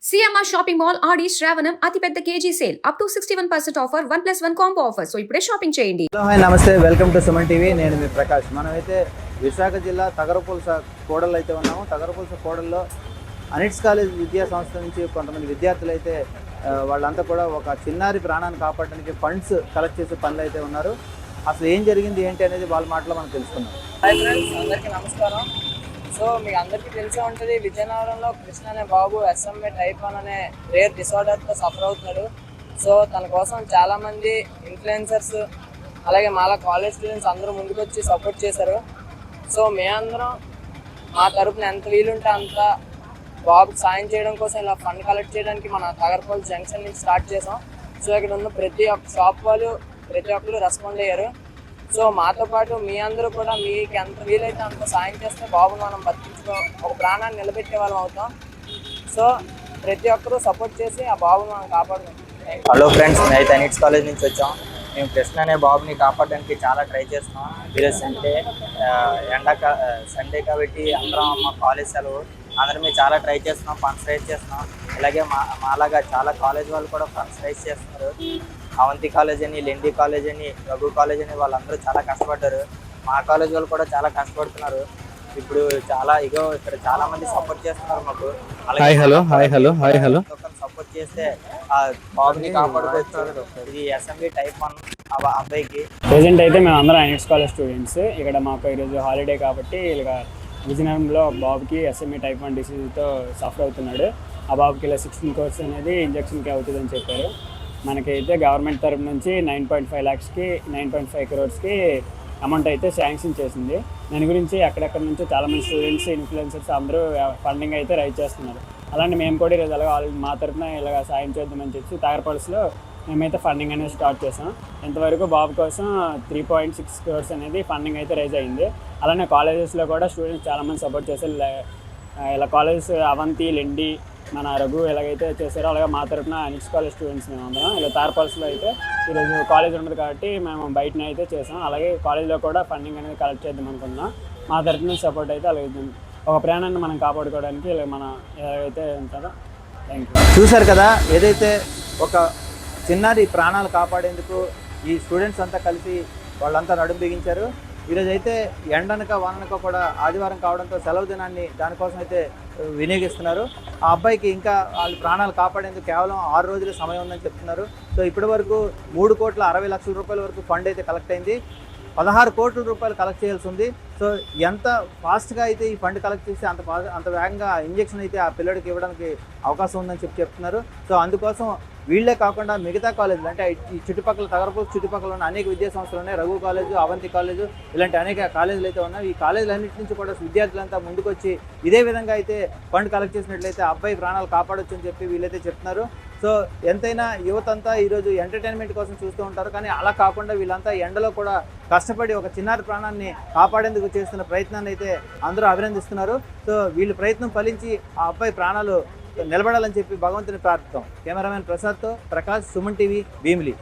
CMR shopping mall ఆడి శ్రావణం అతిపెద్ద KG sale up to 61% offer 1+1 combo offer. So ఇప్పుడే shopping చేయండి. హలో హాయ్ నమస్తే, వెల్కమ్ టు సుమన్ టీవీ. నేను మీ ప్రకాష్. మనమైతే విశాఖ జిల్లా తగరపులస కోడల్లో అయితే ఉన్నాము. తగరపులస కోడల్లో అనిట్స్ కాలేజ్ విద్యా సంస్థ నుంచి కొంతమంది విద్యార్థులు అయితే వాళ్ళంతా కూడా ఒక చిన్నారి ప్రాణాన్ని కాపాడడానికి ఫండ్స్ కలెక్ట్ చేసే పనులు అయితే ఉన్నారు. అసలు ఏం జరిగింది ఏంటి అనేది వాళ్ళ మాటలో మనం తెలుసుకున్నాం. హాయ్ ఫ్రెండ్స్, అందరికీ నమస్కారం. సో మీకు అందరికీ తెలిసే ఉంటుంది, విజయనగరంలో కృష్ణ అనే బాబు SMA టైప్ 1 అనే రేర్ డిసార్డర్తో సఫర్ అవుతున్నాడు. సో తన కోసం చాలామంది ఇన్ఫ్లుయెన్సర్స్ అలాగే మాలా కాలేజ్ స్టూడెంట్స్ అందరూ ముందుకు వచ్చి సపోర్ట్ చేశారు. సో మేమందరం మా తరపున ఎంత వీలుంటే అంత బాబుకి సాయం చేయడం కోసం ఇలా ఫండ్ కలెక్ట్ చేయడానికి మన తగరపల్లి జంక్షన్ నుంచి స్టార్ట్ చేసాం. సో ఇక్కడ ఉన్న ప్రతి ఒక్క షాప్ వాళ్ళు ప్రతి ఒక్కరు రెస్పాండ్ అయ్యారు. సో మాతో పాటు మీ అందరూ కూడా మీకు ఎంత వీలైతే అంత సాయం చేస్తే బాబుని మనం బతికించుకో ఒక ప్రాణాన్ని నిలబెట్టే వాళ్ళం అవుతాం. సో ప్రతి ఒక్కరూ సపోర్ట్ చేసి ఆ బాబుని మనం కాపాడుతాం. హలో ఫ్రెండ్స్, మేము అనిట్స్ కాలేజ్ నుంచి వచ్చాం. మేము కృష్ణ అనే బాబుని కాపాడడానికి చాలా ట్రై చేస్తున్నాం. ఈరోజు సండే కాబట్టి అందరం మా కాలేజ్ సెలవు, అందరం మేము చాలా ట్రై చేస్తున్నాం, ఫండ్స్ రైజ్ చేస్తున్నాం. అలాగే మాలాగా చాలా కాలేజ్ వాళ్ళు కూడా ఫండ్స్ రైజ్ చేస్తున్నారు. అవంతి కాలేజ్ అని, లెండి కాలేజ్ అని, రఘు కాలేజ్ అని వాళ్ళందరూ చాలా కష్టపడ్డారు. మా కాలేజ్ వాళ్ళు కూడా చాలా కష్టపడుతున్నారు. ఇప్పుడు చాలా ఇక్కడ చాలా మంది సపోర్ట్ చేస్తున్నారు మాకు. సపోర్ట్ చేస్తే ఆ బాబుని కాపాడుకోవచ్చు. ఇది SMA టైప్ 1 అబ్బాయికి. ప్రెజెంట్ అయితే మేము అందరం అనిట్స్ కాలేజ్ స్టూడెంట్స్. ఇక్కడ మాకు ఈరోజు హాలిడే కాబట్టి ఇలాగ విజయనగరంలో బాబుకి SMA టైప్ 1 డిసీజ్తో సఫర్ అవుతున్నాడు. ఆ బాబుకి ఇలా 16 కోర్స్ అనేది ఇంజక్షన్కి అవుతుందని చెప్పారు. మనకైతే గవర్నమెంట్ తరపు నుంచి 9.5 lakhsకి 9.5 crores అమౌంట్ అయితే శాంక్షన్ చేసింది. దాని గురించి ఎక్కడెక్కడ నుంచో చాలామంది స్టూడెంట్స్, ఇన్ఫ్లుయెన్సర్స్ అందరూ ఫండింగ్ అయితే రైజ్ చేస్తున్నారు. అలాంటి మేము కూడా ఈరోజు అలాగే మా తరఫున ఇలాగ సాయం చేద్దామని చెప్పి తగరపల్లిలో మేమైతే ఫండింగ్ అనేది స్టార్ట్ చేసాం. ఇంతవరకు బాబు కోసం 3.6 crores అనేది ఫండింగ్ అయితే రైజ్ అయింది. అలానే కాలేజెస్లో కూడా స్టూడెంట్స్ చాలామంది సపోర్ట్ చేశారు. ఇలా కాలేజెస్ అవంతి, లెండి, మన రఘు ఎలాగైతే చేశారో అలాగే మా తరఫున అనిట్స్ కాలేజ్ స్టూడెంట్స్ మేము అందరం ఇలా తారపల్స్లో అయితే ఈరోజు కాలేజ్ ఉండదు కాబట్టి మేము బయటనే అయితే చేసాం. అలాగే కాలేజ్లో కూడా ఫండింగ్ అనేది కలెక్ట్ చేద్దాం అనుకున్నాం. మా తరఫున సపోర్ట్ అయితే అలాగే ఒక ప్రాణాన్ని మనం కాపాడుకోవడానికి ఇలా మన ఏదైతే ఉంటుందో. Thank you. చూశారు కదా, ఏదైతే ఒక చిన్నారి ప్రాణాలు కాపాడేందుకు ఈ స్టూడెంట్స్ అంతా కలిసి వాళ్ళంతా నడుం బిగించారు. ఈరోజు అయితే ఎండనక వాననక కూడా ఆదివారం కావడంతో సెలవు దినాన్ని దానికోసం అయితే వినియోగిస్తున్నారు. ఆ అబ్బాయికి ఇంకా వాళ్ళ ప్రాణాలు కాపాడేందుకు కేవలం 6 రోజుల సమయం ఉందని చెప్తున్నారు. సో ఇప్పటి వరకు 3,60,00,000 వరకు ఫండ్ అయితే కలెక్ట్ అయింది. 16 కోట్ల రూపాయలు కలెక్ట్ చేయాల్సి ఉంది. సో ఎంత ఫాస్ట్గా అయితే ఈ ఫండ్ కలెక్ట్ చేస్తే అంత వేగంగా ఇంజక్షన్ అయితే ఆ పిల్లడికి ఇవ్వడానికి అవకాశం ఉందని చెప్తున్నారు. సో అందుకోసం వీళ్ళే కాకుండా మిగతా కాలేజీలు అంటే ఈ చుట్టుపక్కల తగరపల్లి చుట్టుపక్కల ఉన్న అనేక విద్యా సంస్థలు ఉన్నాయి. రఘు కాలేజు, అవంతి కాలేజు, ఇలాంటి అనేక కాలేజీలు అయితే ఉన్నాయి. ఈ కాలేజీలన్నింటి నుంచి కూడా విద్యార్థులంతా ముందుకు వచ్చి ఇదే విధంగా అయితే ఫండ్ కలెక్ట్ చేసినట్లయితే అబ్బాయి ప్రాణాలు కాపాడొచ్చు అని చెప్పి వీళ్ళైతే చెప్తున్నారు. సో ఎంతైనా యువతంతా ఈరోజు ఎంటర్టైన్మెంట్ కోసం చూస్తూ ఉంటారు, కానీ అలా కాకుండా వీళ్ళంతా ఎండలో కూడా కష్టపడి ఒక చిన్నారి ప్రాణాన్ని కాపాడేందుకు చేస్తున్న ప్రయత్నాన్ని అయితే అందరూ అభినందిస్తున్నారు. సో వీళ్ళ ప్రయత్నం ఫలించి ఆ అబ్బాయి ప్రాణాలు నిలబడాలని చెప్పి భగవంతుని ప్రార్థిస్తాం. కెమెరామెన్ ప్రసాద్తో ప్రకాష్, సుమన్ టీవీ, భీమిలి.